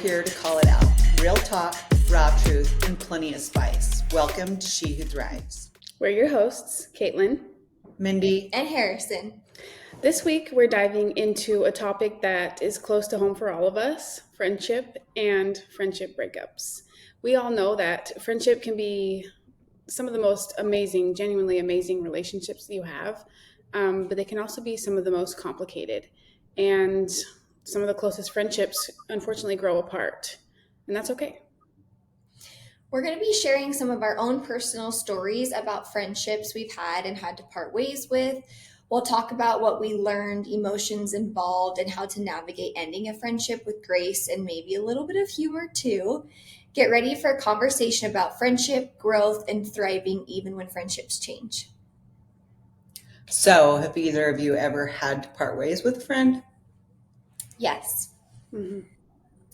here to call it out. Real talk, raw truth, and plenty of spice. Welcome to She Who Thrives. We're your hosts, Kaytlen, Mindi, and Harrison. This week, we're diving into a topic that is close to home for all of us, friendship and friendship breakups. We all know that friendship can be some of the most amazing, genuinely amazing relationships that you have, but they can also be some of the most complicated. And some of the closest friendships, unfortunately, grow apart, and that's okay. We're going to be sharing some of our own personal stories about friendships we've had and had to part ways with. We'll talk about what we learned, emotions involved, and how to navigate ending a friendship with grace and maybe a little bit of humor too. Get ready for a conversation about friendship, growth, and thriving even when friendships change. So have either of you ever had to part ways with a friend? Yes. Mm-hmm.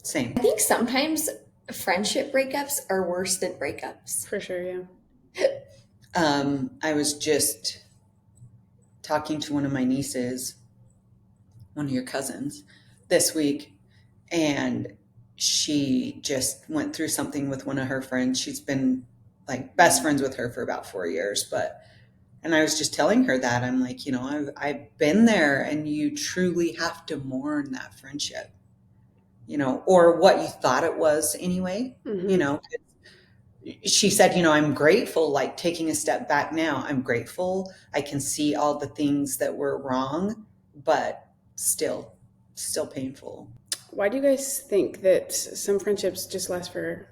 Same. I think sometimes friendship breakups are worse than breakups. For sure, yeah. I was just talking to one of my nieces, one of your cousins, this week, and she just went through something with one of her friends. She's been like best friends with her for about 4 years, and I was just telling her that I'm like, I've been there, and you truly have to mourn that friendship, or what you thought it was anyway. Mm-hmm. She said, I'm grateful, like taking a step back now, I'm grateful. I can see all the things that were wrong, but still painful. Why do you guys think that some friendships just last for,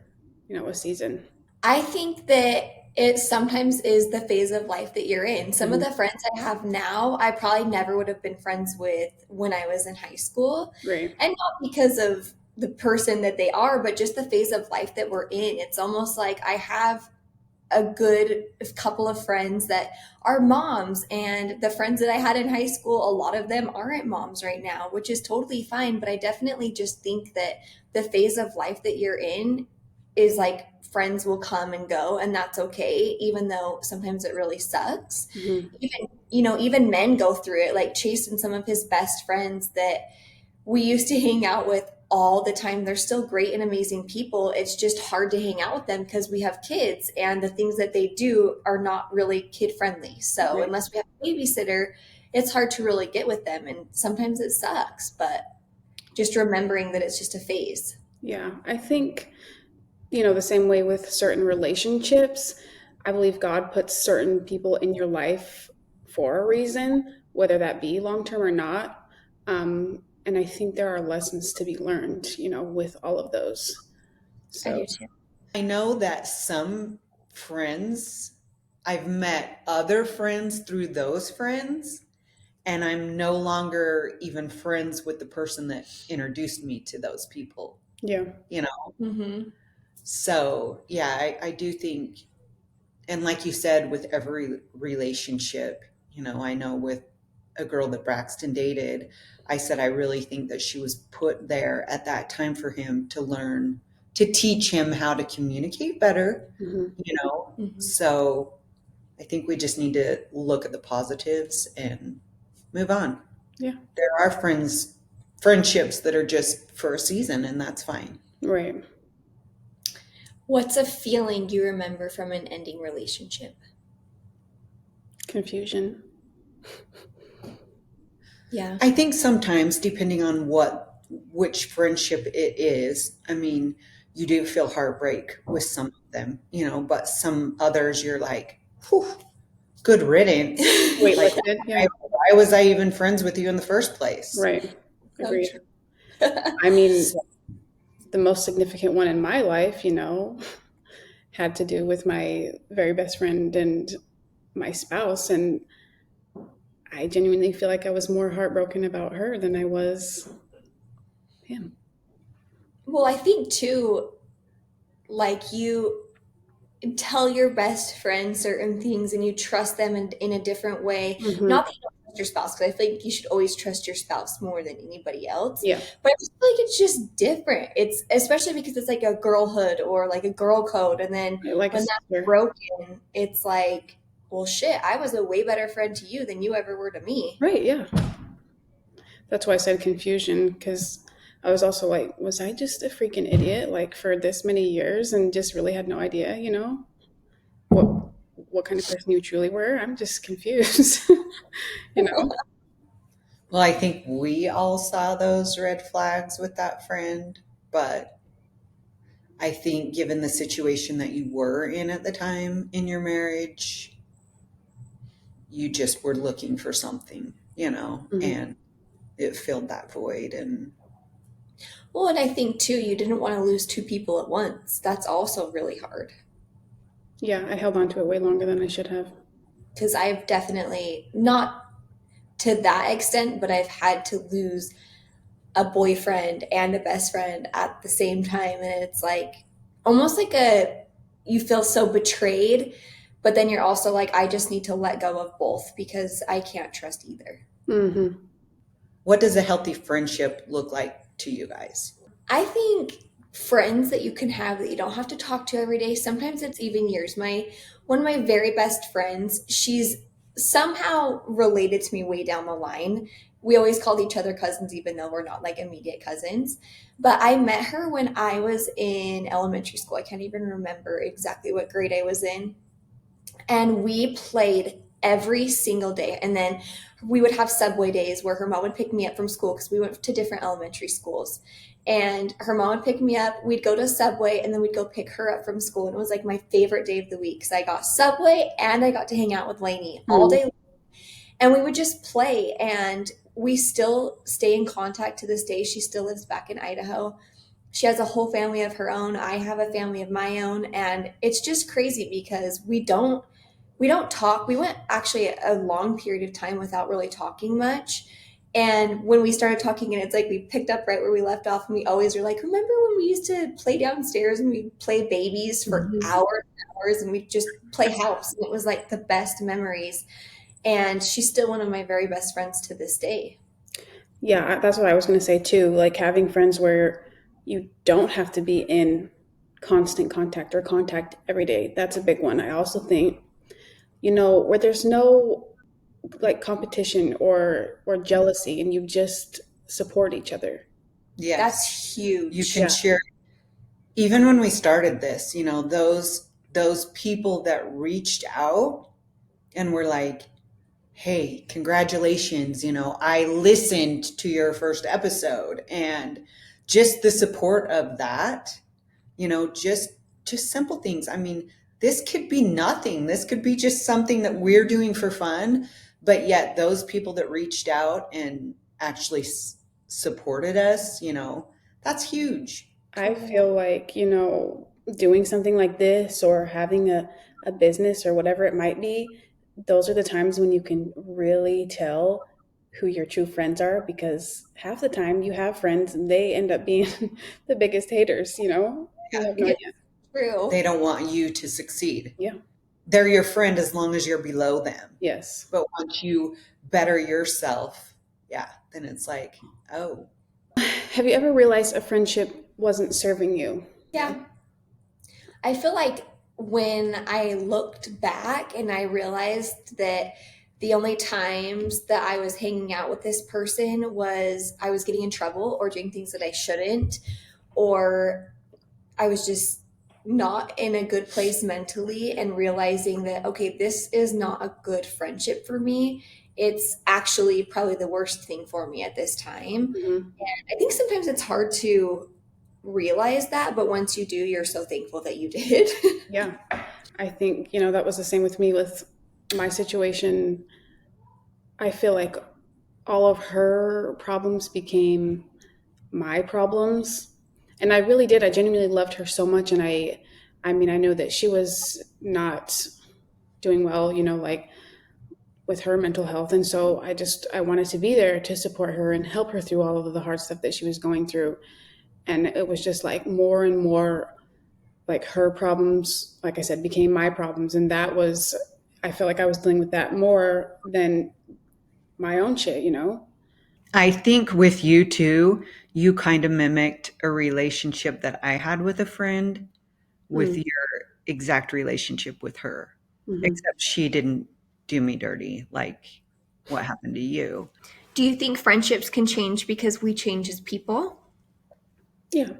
a season? I think that it sometimes is the phase of life that you're in. Some of the friends I have now, I probably never would have been friends with when I was in high school. Right. And not because of the person that they are, but just the phase of life that we're in. It's almost like I have a good couple of friends that are moms, and the friends that I had in high school, a lot of them aren't moms right now, which is totally fine. But I definitely just think that the phase of life that you're in is like friends will come and go, and that's okay, even though sometimes it really sucks. Mm-hmm. Even men go through it. Like Chase and some of his best friends that we used to hang out with all the time, they're still great and amazing people. It's just hard to hang out with them because we have kids, and the things that they do are not really kid friendly. So Right. Unless we have a babysitter, it's hard to really get with them, and sometimes it sucks, but just remembering that it's just a phase. Yeah, I think, the same way with certain relationships, I believe God puts certain people in your life for a reason, whether that be long-term or not. And I think there are lessons to be learned, with all of those. I do So, too. I know that some friends, I've met other friends through those friends, and I'm no longer even friends with the person that introduced me to those people, yeah. Mm-hmm. So yeah, I do think, and like you said, with every relationship, I know with a girl that Braxton dated, I said I really think that she was put there at that time for him to learn, to teach him how to communicate better, Mm-hmm. Mm-hmm. So I think we just need to look at the positives and move on. Yeah. There are friendships that are just for a season, and that's fine. Right. What's a feeling you remember from an ending relationship? Confusion. Yeah. I think sometimes, depending on which friendship it is, I mean, you do feel heartbreak with some of them, but some others you're like, whew, good riddance. Wait, Like, yeah. why was I even friends with you in the first place? Right. Agreed. So I mean, the most significant one in my life, had to do with my very best friend and my spouse. And I genuinely feel like I was more heartbroken about her than I was him. Well, I think too, like you tell your best friend certain things and you trust them in a different way. Mm-hmm. Not that you don't trust your spouse, because I feel like you should always trust your spouse more than anybody else. Yeah. But I just feel like it's just different. It's especially because it's like a girlhood or like a girl code. And then Like when a that's sister. broken, it's like, well, shit, I was a way better friend to you than you ever were to me. Right, yeah. That's why I said confusion, because I was also like, was I just a freaking idiot like for this many years and just really had no idea, what what kind of person you truly were? I'm just confused, you know. Well, I think we all saw those red flags with that friend, but I think given the situation that you were in at the time in your marriage, you just were looking for something, Hmm. and it filled that void. And Well, and I think too, you didn't want to lose two people at once. That's also really hard Yeah, I held on to it way longer than I should have. because I've definitely not to that extent, but I've had to lose a boyfriend and a best friend at the same time. And it's like almost like you feel so betrayed, but then you're also like, I just need to let go of both because I can't trust either. Hmm. what does a healthy friendship look like to you guys? I think friends that you can have that you don't have to talk to every day, sometimes it's even years. One of my very best friends, she's somehow related to me way down the line. We always called each other cousins even though we're not like immediate cousins. But I met her when I was in elementary school. I can't even remember exactly what grade I was in, and we played every single day. And then we would have subway days where her mom would pick me up from school because we went to different elementary schools. And her mom would pick me up, we'd go to Subway, and then we'd go pick her up from school. And it was like my favorite day of the week because I got Subway and I got to hang out with Lainey all Hmm. day. And we would just play. And we still stay in contact to this day. She still lives back in Idaho. She has a whole family of her own. I have a family of my own. And it's just crazy because we don't talk. We went actually a long period of time without really talking much. And when we started talking, and it's like we picked up right where we left off, and we always were like, remember when we used to play downstairs and we play babies for Hmm. hours and hours and we just play house? And it was like the best memories. And she's still one of my very best friends to this day. Yeah, that's what I was going to say too. Like having friends where you don't have to be in constant contact or contact every day. That's a big one. I also think, where there's no like competition or jealousy and you just support each other. Yes, That's you huge. can Yeah. share. Even when we started this, those people that reached out and were like, hey, congratulations, I listened to your first episode. And just the support of that, just simple things. I mean, this could be nothing. This could be just something that we're doing for fun, but yet those people that reached out and actually supported us, that's huge. I feel like, doing something like this or having a business or whatever it might be, those are the times when you can really tell who your true friends are because half the time you have friends and they end up being the biggest haters, you know? You have no It's idea. true. They don't want you to succeed. Yeah. They're your friend as long as you're below them. Yes. But once you better yourself, yeah, then it's like, oh, Have you ever realized a friendship wasn't serving you? Yeah. I feel like when I looked back and I realized that the only times that I was hanging out with this person was I was getting in trouble or doing things that I shouldn't, or I was just not in a good place mentally, and realizing that, okay, this is not a good friendship for me. It's actually probably the worst thing for me at this time. Hmm. I think sometimes it's hard to realize that, but once you do, you're so thankful that you did. Yeah. I think, that was the same with me with my situation. I feel like all of her problems became my problems. And I really did. I genuinely loved her so much. And I mean, I know that she was not doing well, like with her mental health. And so I wanted to be there to support her and help her through all of the hard stuff that she was going through. And it was just like more and more like her problems, like I said, became my problems. And I felt like I was dealing with that more than my own shit. I think with you too, you kind of mimicked a relationship that I had with a friend with Mm. your exact relationship with her, Hmm. except she didn't do me dirty like what happened to you. Do you think friendships can change because we change as people? Yeah.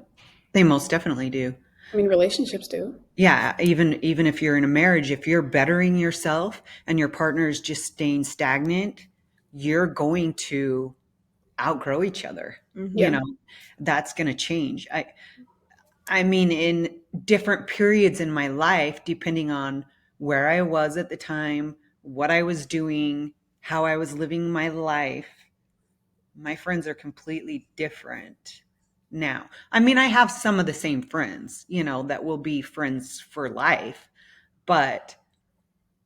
They most definitely do. I mean, relationships do. Yeah, even if you're in a marriage, if you're bettering yourself and your partner is just staying stagnant, you're going to outgrow each other. You Yeah. know, that's going to change. I mean, in different periods in my life, depending on where I was at the time, what I was doing, how I was living my life, my friends are completely different now. I mean, I have some of the same friends, that will be friends for life, but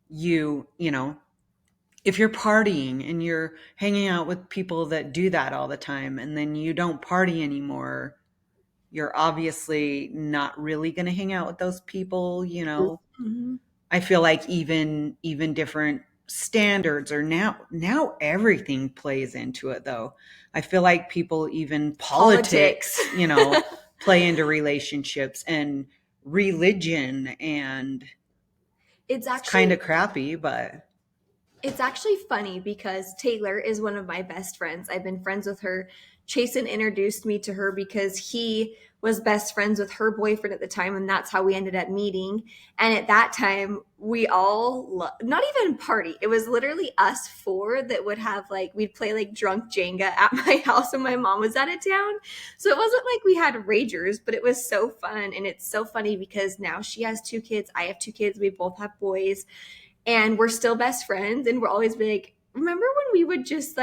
you know, if you're partying and you're hanging out with people that do that all the time and then you don't party anymore, you're obviously not really going to hang out with those people. Mm-hmm. I feel like even different standards are now everything plays into it though. I feel like people, even Politics. politics, play into relationships, and religion, and It's it's kind actually of crappy, but It's actually funny because Taylor is one of my best friends. I've been friends with her. Chasen introduced me to her because he was best friends with her boyfriend at the time, and that's how we ended up meeting. And at that time, we all not even party. It was literally us four that would have we'd play like drunk Jenga at my house when my mom was out of town. So it wasn't like we had ragers, but it was so fun. And it's so funny because now she has two kids. I have two kids. We both have boys, and we're still best friends, and we're always be like, remember when we would just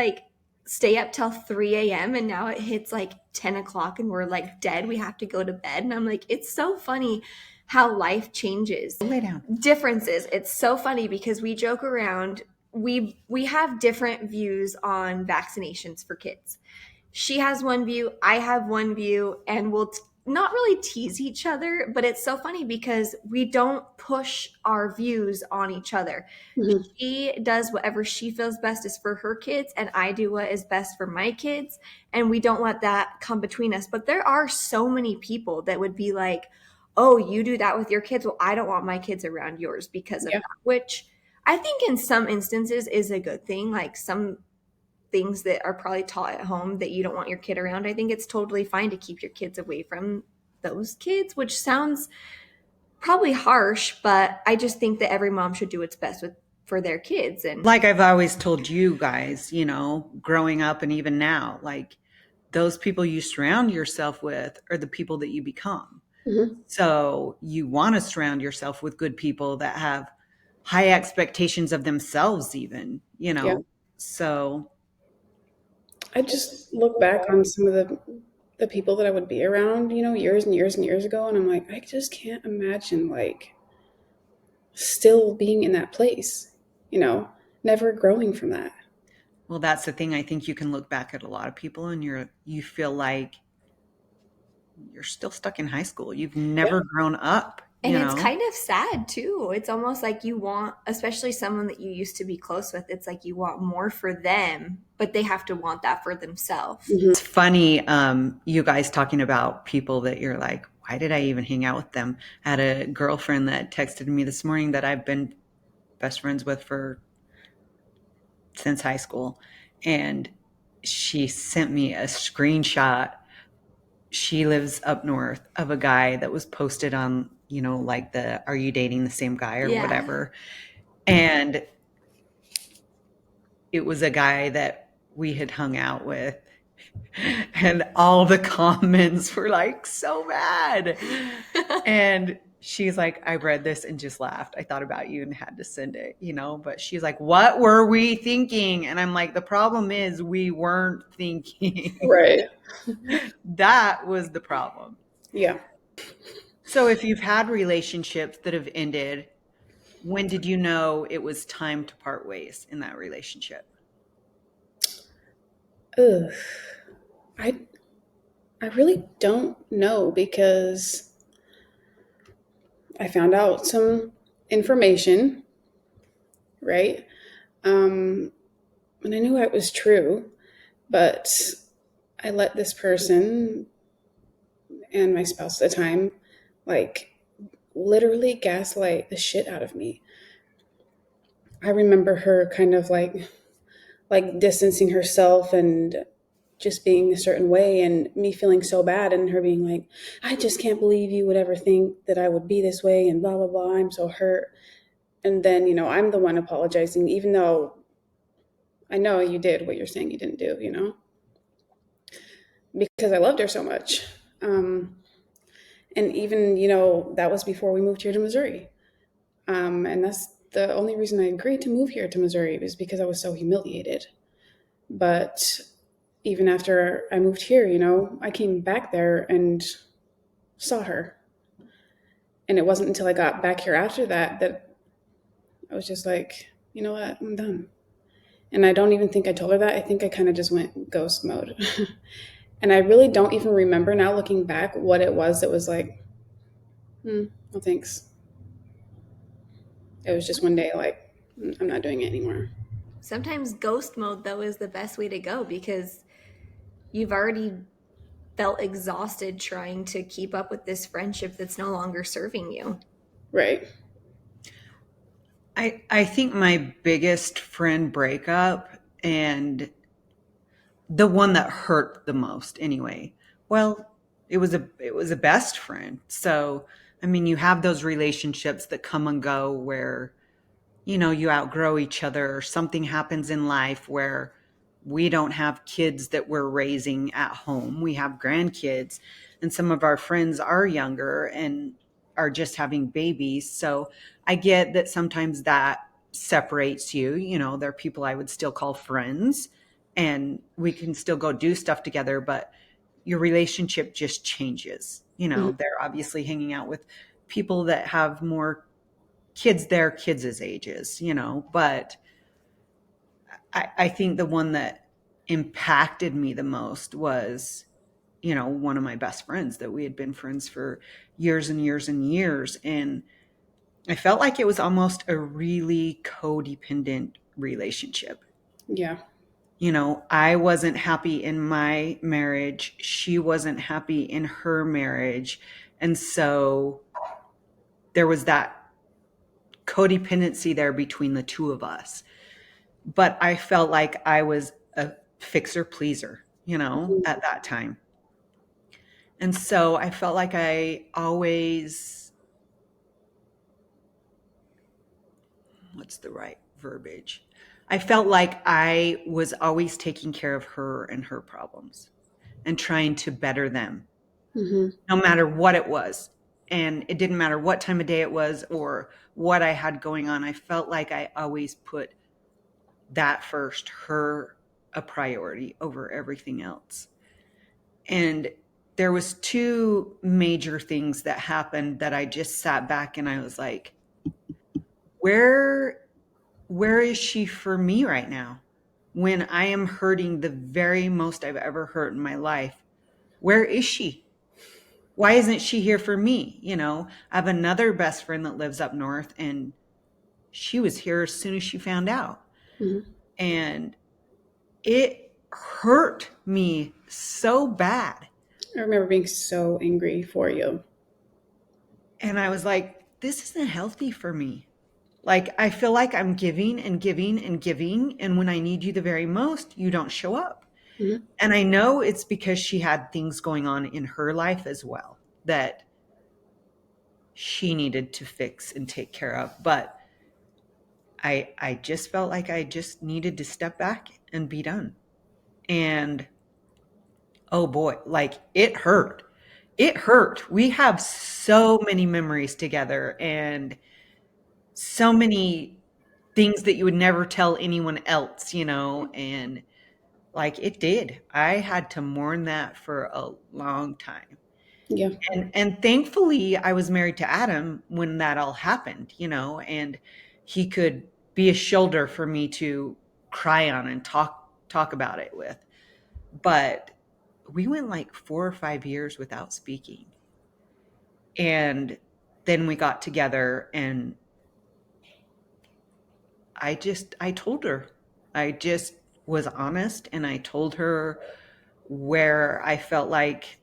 stay up till 3 a.m. and now it hits 10 o'clock and we're dead, we have to go to bed. And I'm like, it's so funny how life changes. lay down. Differences. It's so funny because we joke around. We have different views on vaccinations for kids. She has one view, I have one view, and we'll not really tease each other, but it's so funny because we don't push our views on each other. Mhm. She does whatever she feels best is for her kids, and I do what is best for my kids, and we don't let that come between us. But there are so many people that would be like, oh, you do that with your kids, well, I don't want my kids around yours because of Yeah. that, which I think in some instances is a good thing. Like some things that are probably taught at home that you don't want your kid around, I think it's totally fine to keep your kids away from those kids, which sounds probably harsh, but I just think that every mom should do what's best for their kids. And Like I've always told you guys, growing up and even now, like those people you surround yourself with are the people that you become. Mhm. So you want to surround yourself with good people that have high expectations of themselves, Yeah. So I just look back on some of the people that I would be around, years and years and years ago, and I'm like, I just can't imagine still being in that place, never growing from that. well, that's the thing. I think you can look back at a lot of people and you feel like you're still stuck in high school. You've Yeah. never grown up, and it's kind of sad too. It's almost like you want, especially someone that you used to be close with, it's like you want more for them, but they have to want that for themselves. Mhm. It's funny, you guys talking about people that you're like, why did I even hang out with them? I had a girlfriend that texted me this morning that I've been best friends with since high school. And she sent me a screenshot. She lives up north, of a guy that was posted on, like the "Are you dating the same guy?" or Yeah. whatever. And it was a guy that we had hung out with. And all the comments were like so bad. And she's like, I read this and just laughed. I thought about you and had to send it. But she's like, what were we thinking? And I'm like, the problem is we weren't thinking. Right. That was the problem. Yeah. So if you've had relationships that have ended, when did you know it was time to part ways in that relationship? Ugh. I I really don't know because I found out some information, right? And I knew it was true, but I let this person and my spouse at the time, like, literally gaslight the shit out of me. I remember her kind of like distancing herself and just being a certain way and me feeling so bad and her being like, I just can't believe you would ever think that I would be this way and blah, blah, blah. I'm so hurt. And then, I'm the one apologizing, even though I know you did what you're saying you didn't do, because I loved her so much. And even, that was before we moved here to Missouri. And that's the only reason I agreed to move here to Missouri was because I was so humiliated. But even after I moved here, I came back there and saw her. And it wasn't until I got back here after that I was just like, you know what, I'm done. And I don't even think I told her that. I think I kind of just went ghost mode. And I really don't even remember now looking back what it was that was like, no thanks. It was just one day like, I'm not doing it anymore. Sometimes ghost mode, though, is the best way to go because you've already felt exhausted trying to keep up with this friendship that's no longer serving you. Right. I think my biggest friend breakup, and the one that hurt the most anyway, well, it was a best friend. So I mean, you have those relationships that come and go where you outgrow each other, or something happens in life where we don't have kids that we're raising at home. We have grandkids, and some of our friends are younger and are just having babies. So I get that sometimes that separates you. There are people I would still call friends, and we can still go do stuff together, but your relationship just changes. Mm-hmm. They're obviously hanging out with people that have more kids their kids' ages, but I think the one that impacted me the most was, one of my best friends that we had been friends for years and years and years. And I felt like it was almost a really codependent relationship. Yeah. I wasn't happy in my marriage. She wasn't happy in her marriage. And so there was that codependency there between the two of us. But I felt like I was a fixer pleaser, at that time. And so I felt like I always, what's the right verbiage? I felt like I was always taking care of her and her problems and trying to better them, Mm-hmm. no matter what it was. And it didn't matter what time of day it was or what I had going on. I felt like I always put that first, her a priority over everything else. And there was two major things that happened that I just sat back and I was like, where is she for me right now? When I am hurting the very most I've ever hurt in my life, where is she? Why isn't she here for me? I have another best friend that lives up north, and she was here as soon as she found out. Mm-hmm. And it hurt me so bad. I remember being so angry for you. And I was like, this isn't healthy for me. Like, I feel like I'm giving and giving and giving. And when I need you the very most, you don't show up. Mm-hmm. And I know it's because she had things going on in her life as well that she needed to fix and take care of. But I just felt like I just needed to step back and be done. And oh boy, like it hurt. It hurt. We have so many memories together and so many things that you would never tell anyone else, and like it did. I had to mourn that for a long time. Yeah. And thankfully I was married to Adam when that all happened, and he could be a shoulder for me to cry on and talk about it with. But we went like 4 or 5 years without speaking. And then we got together and I told her. I just was honest and I told her where I felt like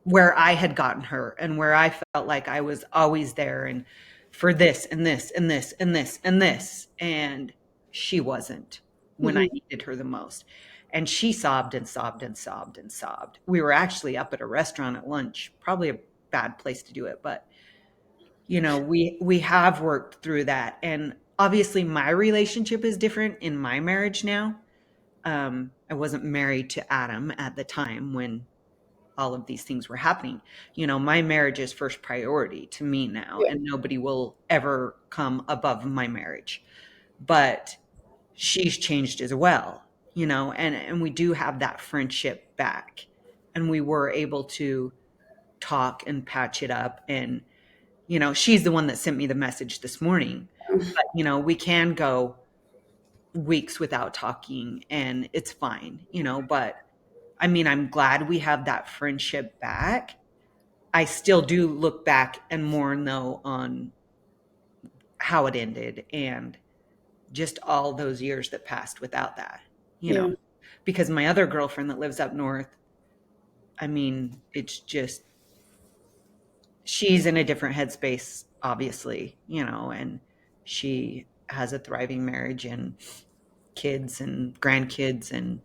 where I had gotten her and where I felt like I was always there and for this and this and this and this and this. And she wasn't when I Mm-hmm. needed her the most. And she sobbed and sobbed and sobbed and sobbed. We were actually up at a restaurant at lunch, probably a bad place to do it, but we have worked through that. And obviously my relationship is different in my marriage now. I wasn't married to Adam at the time when all of these things were happening. My marriage is first priority to me now, Yeah. and nobody will ever come above my marriage. But she's changed as well, and we do have that friendship back, and we were able to talk and patch it up. And she's the one that sent me the message this morning. But we can go weeks without talking and it's fine, but I mean, I'm glad we have that friendship back. I still do look back and mourn though on how it ended and just all those years that passed without that, Yeah. because my other girlfriend that lives up north, I mean, it's just, she's in a different headspace, obviously, and she has a thriving marriage and kids and grandkids, and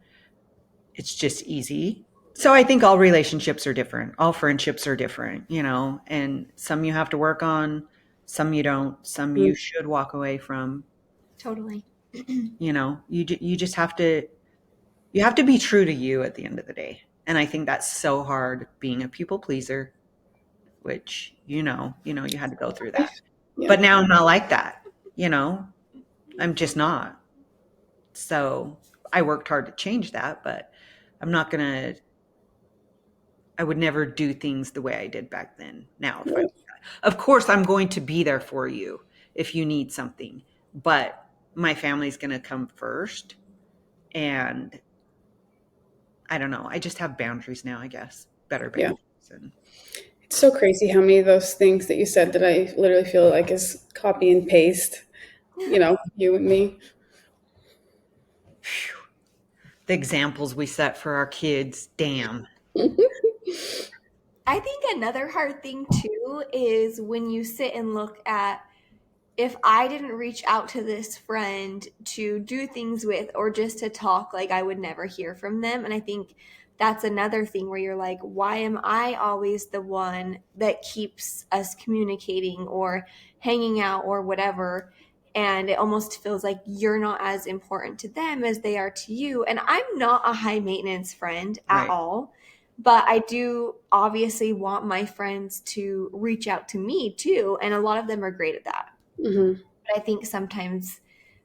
it's just easy. So I think all relationships are different. All friendships are different, and some you have to work on, some you don't, some you should walk away from. Totally. You just have to, you have to be true to you at the end of the day. And I think that's so hard being a people pleaser, which, you had to go through that. Yeah. But now I'm not like that. I'm just not. So I worked hard to change that, but I'm not going to, I would never do things the way I did back then. Now, if of course, I'm going to be there for you if you need something, but my family's going to come first. And I don't know. I just have boundaries now, I guess. Better Yeah. boundaries. And It's so crazy how many of those things that you said that I literally feel like is copy and paste, you and me. the examples we set for our kids, damn. I think another hard thing too is when you sit and look at, if I didn't reach out to this friend to do things with or just to talk, like I would never hear from them. And I think that's another thing where you're like, why am I always the one that keeps us communicating or hanging out or whatever? And it almost feels like you're not as important to them as they are to you. And I'm not a high maintenance friend at Right. all. But I do obviously want my friends to reach out to me too. And a lot of them are great at that. Mm-hmm. But I think sometimes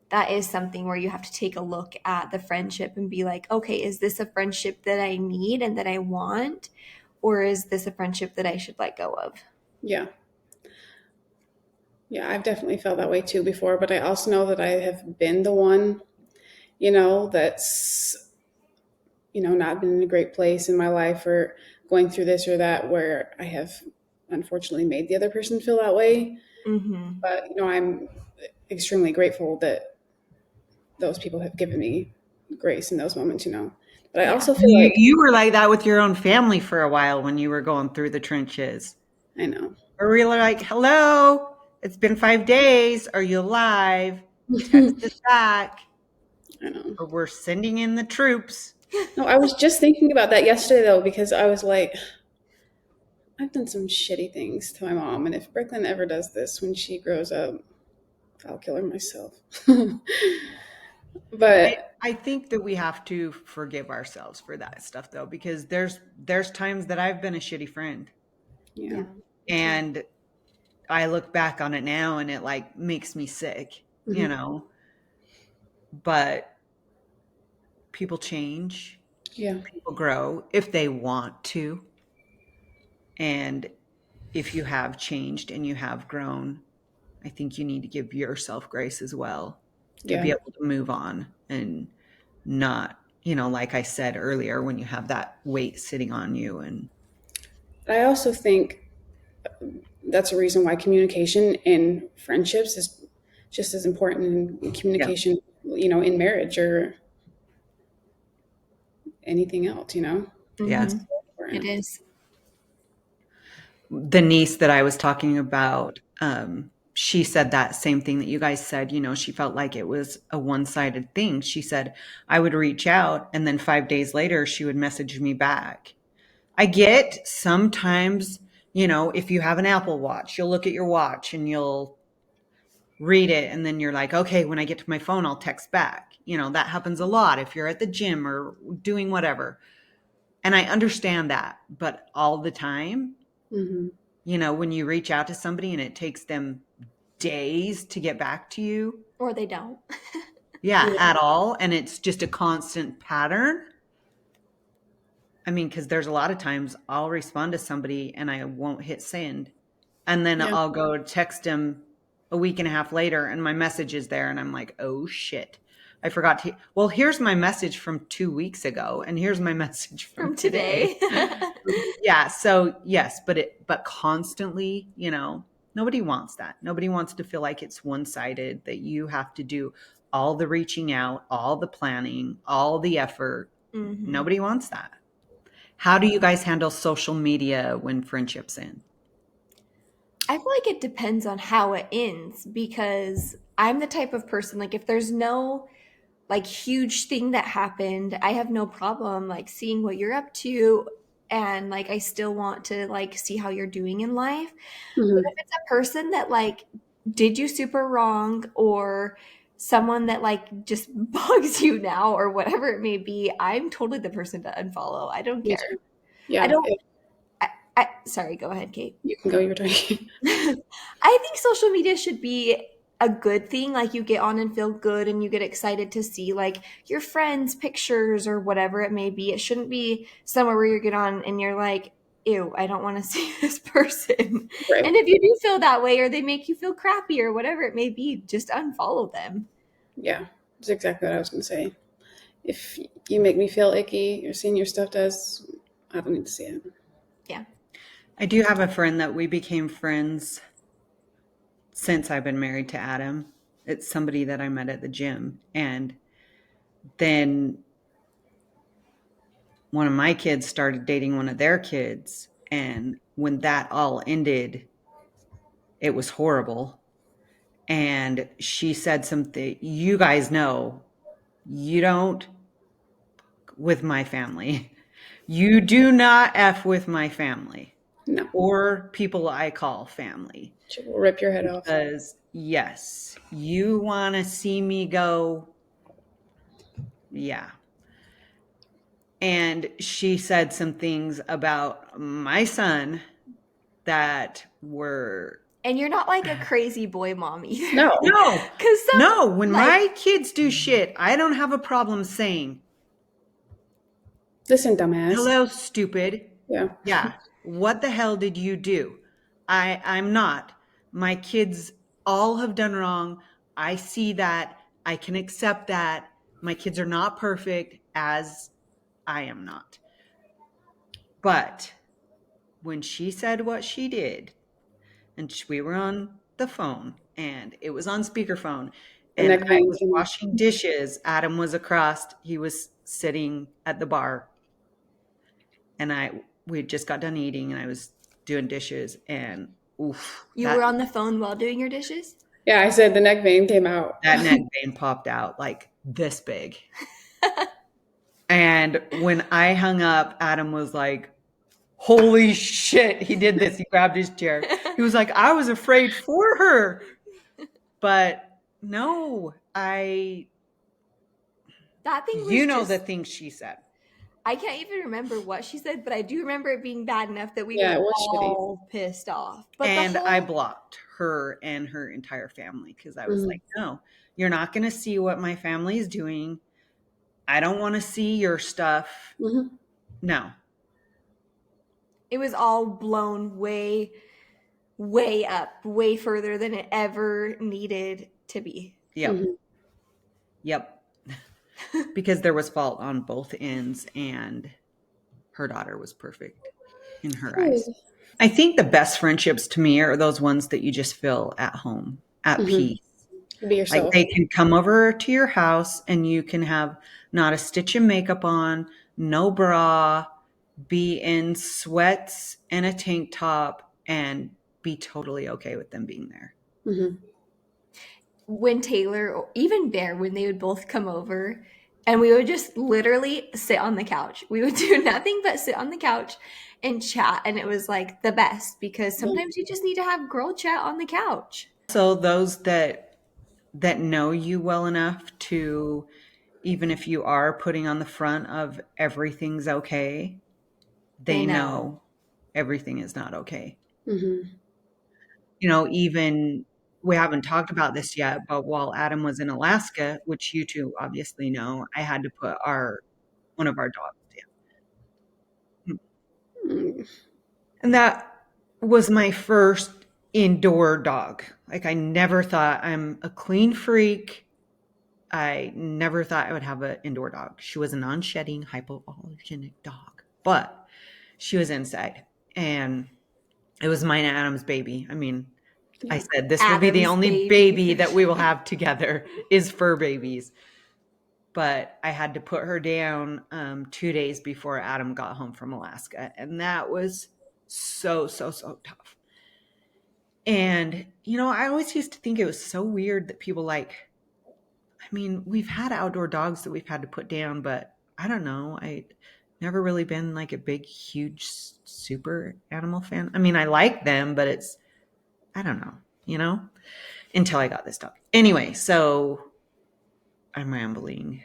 that is something where you have to take a look at the friendship and be like, okay, is this a friendship that I need and that I want? Or is this a friendship that I should let go of? Yeah. Yeah, I've definitely felt that way too before, but I also know that I have been the one, that's, not been in a great place in my life or going through this or that, where I have unfortunately made the other person feel that way. Mm-hmm. But, I'm extremely grateful that those people have given me grace in those moments, But I Yeah. also feel You, like, you were like that with your own family for a while when you were going through the trenches. I know. Or we were like, hello, it's been 5 days. Are you alive? Text us back. I know. Or we're sending in the troops. No, I was just thinking about that yesterday though, because I was like, I've done some shitty things to my mom, and if Brooklyn ever does this when she grows up, I'll kill her myself. But I think that we have to forgive ourselves for that stuff though, because there's times that I've been a shitty friend. yeah, And I look back on it now and it like makes me sick, but people change, yeah, people grow if they want to. And if you have changed and you have grown, I think you need to give yourself grace as well to be yeah. able to move on and not, like I said earlier, when you have that weight sitting on you. And I also think that's a reason why communication in friendships is just as important in communication, in marriage or anything else, yes, It is. the niece that I was talking about, she said that same thing that you guys said. She felt like it was a one-sided thing. She said, I would reach out and then 5 days later, she would message me back. I get sometimes, if you have an Apple Watch, you'll look at your watch and you'll read it. And then you're like, okay, when I get to my phone, I'll text back. That happens a lot if you're at the gym or doing whatever. And I understand that. But all the time, Mm-hmm. when you reach out to somebody and it takes them days to get back to you, Or they don't. yeah, at all, and it's just a constant pattern. I mean, because there's a lot of times I'll respond to somebody and I won't hit send, and then I'll go text them a week and a half later and my message is there and I'm like, oh shit, I forgot to. Well, here's my message from 2 weeks ago and here's my message from today. Yeah, so yes, but constantly, nobody wants that. Nobody wants to feel like it's one-sided, that you have to do all the reaching out, all the planning, all the effort. Mm-hmm. Nobody wants that. How do you guys handle social media when friendships end? I feel like it depends on how it ends, because I'm the type of person, like, if there's no like huge thing that happened, I have no problem like seeing what you're up to, and like I still want to like see how you're doing in life. Mm-hmm. But if it's a person that like did you super wrong, or someone that like just bugs you now or whatever it may be, I'm totally the person to unfollow. I don't Me care. too. Yeah. I don't sorry, go ahead, Kate. You can go. You're talking. I think social media should be a good thing. Like, you get on and feel good and you get excited to see like your friends' pictures or whatever it may be. It shouldn't be somewhere where you get on and you're like, ew, I don't want to see this person. Right. And if you do feel that way, or they make you feel crappy or whatever it may be, just unfollow them. Yeah, that's exactly what I was going to say. If you make me feel icky or seeing your stuff does, I don't need to see it. Yeah. I do have a friend that we became friends since I've been married to Adam. It's somebody that I met at the gym. And then one of my kids started dating one of their kids. And when that all ended, it was horrible. And she said something, you guys know, you don't with my family. You do not F with my family No, or people I call family. she will rip your head off. Because, yes, you want to see me go, yeah. And she said some things about my son that were. And you're not like a crazy boy mom either. No, No, Because no, when like, my kids do shit, I don't have a problem saying, listen, dumbass. hello, stupid. Yeah. Yeah. What the hell did you do? I'm not. My kids all have done wrong. I see that. I can accept that. My kids are not perfect, as I am not. But when she said what she did, and we were on the phone and it was on speakerphone, The and neck I vein was came out. washing dishes, Adam was across, he was sitting at the bar, and we had just got done eating and I was doing dishes, and oof, you were on the phone while doing your dishes? Yeah, I said the neck vein came out. that neck vein popped out like this big. And when I hung up, Adam was like, holy shit, he did this. He grabbed his chair. He was like, I was afraid for her. But no, that thing was the things she said. I can't even remember what she said, but I do remember it being bad enough that we Yeah, were it was all pissed off. But And I blocked her and her entire family because I was like, no, you're not going to see what my family is doing. I don't want to see your stuff. Mm-hmm. No. It was all blown way, way up, way further than it ever needed to be. Yep. Mm-hmm. Yep. Because there was fault on both ends, and her daughter was perfect in her eyes. I think the best friendships to me are those ones that you just feel at home, at peace. Be yourself. Like, they can come over to your house and you can have not a stitch of makeup on, no bra, be in sweats and a tank top, and be totally okay with them being there. Mm-hmm. When Taylor, or even Bear, when they would both come over and we would just literally sit on the couch. We would do nothing but sit on the couch and chat. And it was like the best because Yeah. sometimes you just need to have girl chat on the couch. So those that know you well enough to, even if you are putting on the front of everything's okay, They they know. know everything is not okay. Mm-hmm. Even we haven't talked about this yet, but while Adam was in Alaska, which you two obviously know, I had to put our one of our dogs down. Mm. And that was my first indoor dog. Like I never thought, I'm a clean freak. I never thought I would have an indoor dog. She was a non-shedding hypoallergenic dog, but she was inside. And it was mine and Adam's baby. I mean, I Yeah. said this will be the Adam's only baby. baby that we will have together is fur babies. But I had to put her down 2 days before Adam got home from Alaska. And that was so, so, so tough. And, I always used to think it was so weird that people we've had outdoor dogs that we've had to put down, but I don't know. I never really been like a big, huge, super animal fan. I mean, I like them, but I don't know, until I got this dog. Anyway, so I'm rambling.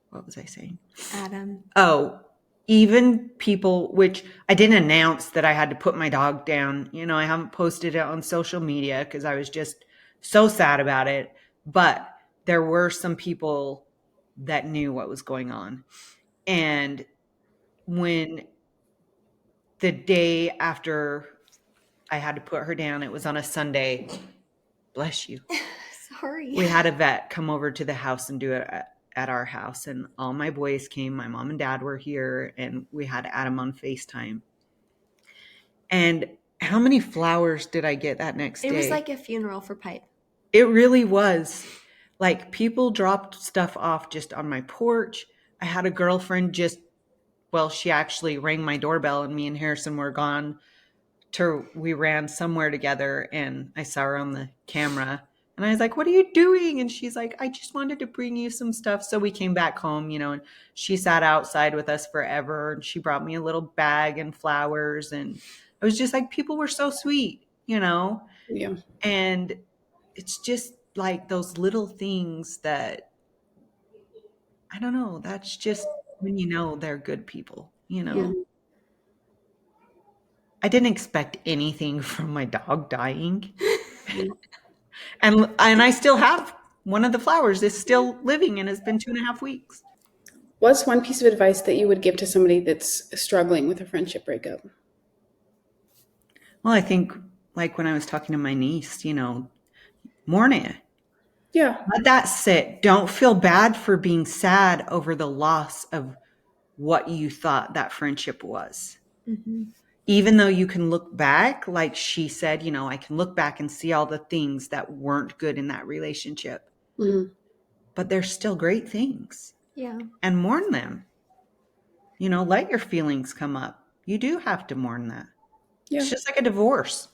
What was I saying? Adam. Oh, even people, which I didn't announce that I had to put my dog down. I haven't posted it on social media because I was just so sad about it. But there were some people that knew what was going on. And when the day after I had to put her down, it was on a Sunday. Bless you. Sorry. We had a vet come over to the house and do it at our house, and all my boys came. My mom and dad were here, and we had Adam on FaceTime. And how many flowers did I get that next day? It was like a funeral for Pipe. It really was. Like people dropped stuff off just on my porch. I had a girlfriend she actually rang my doorbell, and me and Harrison were gone. We ran somewhere together, and I saw her on the camera. And I was like, "What are you doing?" And she's like, "I just wanted to bring you some stuff." So we came back home, and she sat outside with us forever. And she brought me a little bag and flowers. And I was just like, people were so sweet. Yeah. And it's just like those little things that, I don't know, that's just when they're good people. Yeah. I didn't expect anything from my dog dying. And I still have one of the flowers is still living and has been 2.5 weeks. What's one piece of advice that you would give to somebody that's struggling with a friendship breakup? Well, I think like when I was talking to my niece, mourn it. Yeah. Let that sit. Don't feel bad for being sad over the loss of what you thought that friendship was. Mm-hmm. Even though you can look back, like she said, I can look back and see all the things that weren't good in that relationship. Mm-hmm. But there's still great things. Yeah. And mourn them. Let your feelings come up. You do have to mourn that. Yeah. It's just like a divorce,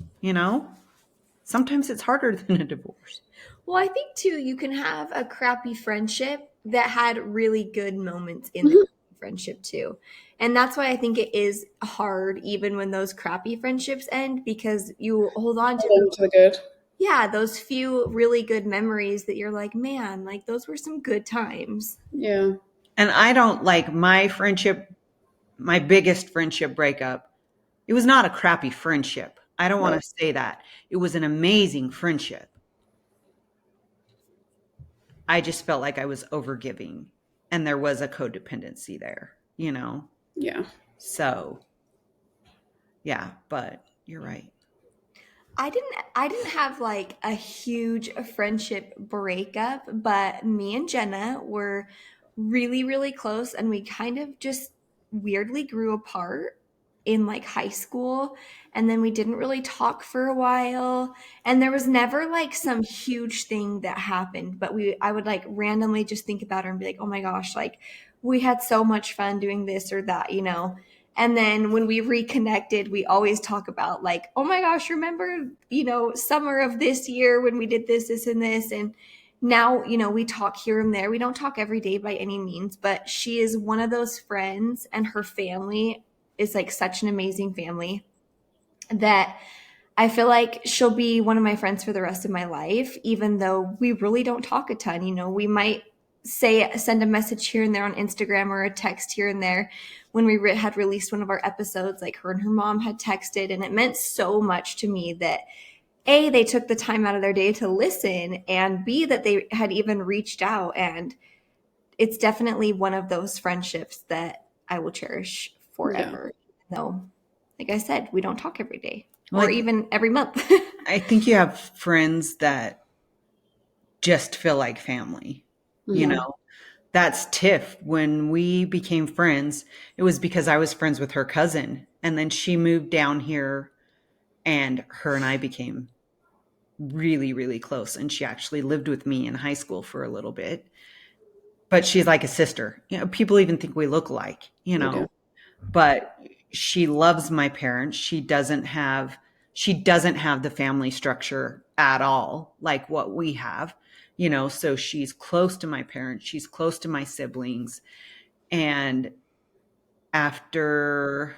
Sometimes it's harder than a divorce. Well, I think too, you can have a crappy friendship that had really good moments in Mm-hmm. the friendship too. And that's why I think it is hard even when those crappy friendships end because you hold on to To the good. those few really good memories that you're like, man, like those were some good times. Yeah. And I don't like my biggest friendship breakup. It was not a crappy friendship. I don't want to say that. It was an amazing friendship. I just felt like I was overgiving and there was a codependency there, Yeah. So, yeah, but you're right. I didn't have like a huge friendship breakup, but me and Jenna were really, really close and we kind of just weirdly grew apart in like high school and then we didn't really talk for a while and there was never like some huge thing that happened, but I would like randomly just think about her and be like, "Oh my gosh, like we had so much fun doing this or that," And then when we reconnected, we always talk about like, oh my gosh, remember, summer of this year when we did this, this, and this. And now, we talk here and there. We don't talk every day by any means, but she is one of those friends, and her family is like such an amazing family that I feel like she'll be one of my friends for the rest of my life, even though we really don't talk a ton. We might send a message here and there on Instagram or a text here and there. When we had released one of our episodes, like her and her mom had texted, and it meant so much to me that A, they took the time out of their day to listen, and B, that they had even reached out. And it's definitely one of those friendships that I will cherish forever. Yeah. Though, like I said, we don't talk every day or even every month. I think you have friends that just feel like family. Mm-hmm. That's Tiff. When we became friends, it was because I was friends with her cousin, and then she moved down here, and her and I became really, really close. And she actually lived with me in high school for a little bit. But she's like a sister. People even think we look alike, but she loves my parents. She doesn't have the family structure at all like what we have, so she's close to my parents. She's close to my siblings. And after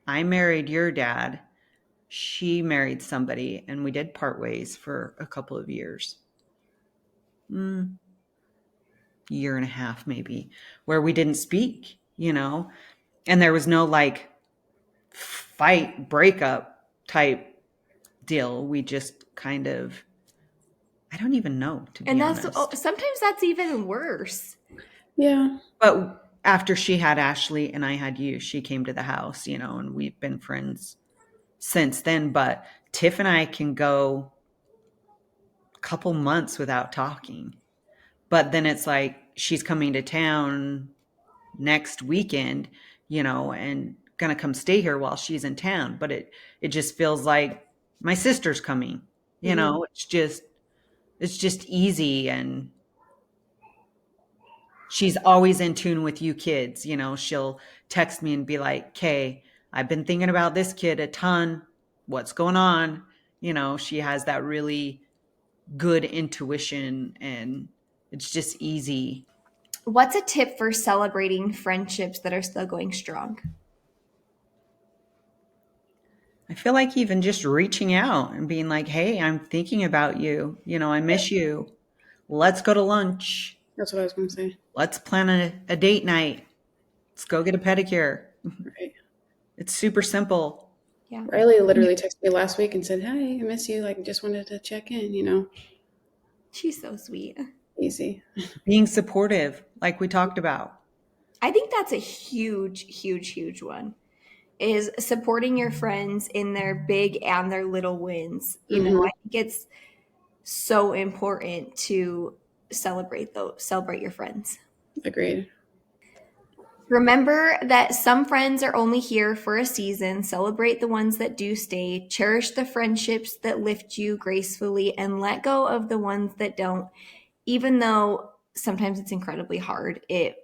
I married your dad, she married somebody, and we did part ways for a couple of years. Year and a half maybe, where we didn't speak, and there was no like fight breakup type deal. We just kind of, I don't even know, to be honest. And sometimes that's even worse. Yeah. But after she had Ashley and I had you, she came to the house, and we've been friends since then. But Tiff and I can go a couple months without talking. But then it's like she's coming to town next weekend, and gonna come stay here while she's in town. But it just feels like my sister's coming, Mm-hmm. it's just easy. And she's always in tune with you kids. She'll text me and be like, Kay, I've been thinking about this kid a ton. What's going on? She has that really good intuition, and it's just easy. What's a tip for celebrating friendships that are still going strong? I feel like even just reaching out and being like, hey, I'm thinking about you. I miss you. Let's go to lunch. That's what I was going to say. Let's plan a date night. Let's go get a pedicure. Right. It's super simple. Yeah. Riley literally texted me last week and said, "Hi, I miss you. Like, just wanted to check in, She's so sweet. Easy. Being supportive, like we talked about. I think that's a huge, huge, huge one, is supporting your friends in their big and their little wins. I think it's so important to celebrate your friends. Agreed. Remember that some friends are only here for a season. Celebrate the ones that do stay. Cherish the friendships that lift you gracefully, and let go of the ones that don't. Even though sometimes it's incredibly hard, it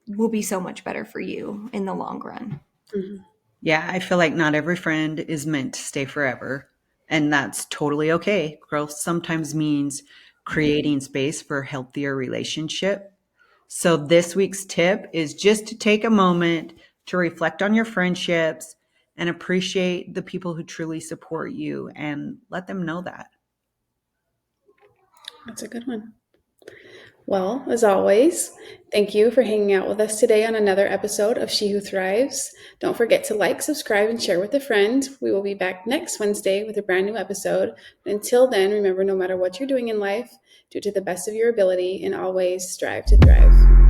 will be so much better for you in the long run. Mm-hmm. Yeah, I feel like not every friend is meant to stay forever. And that's totally okay. Growth sometimes means creating space for a healthier relationship. So this week's tip is just to take a moment to reflect on your friendships and appreciate the people who truly support you, and let them know that. That's a good one. Well, as always, thank you for hanging out with us today on another episode of She Who Thrives. Don't forget to like, subscribe, and share with a friend. We will be back next Wednesday with a brand new episode. Until then, remember, no matter what you're doing in life, do it to the best of your ability and always strive to thrive.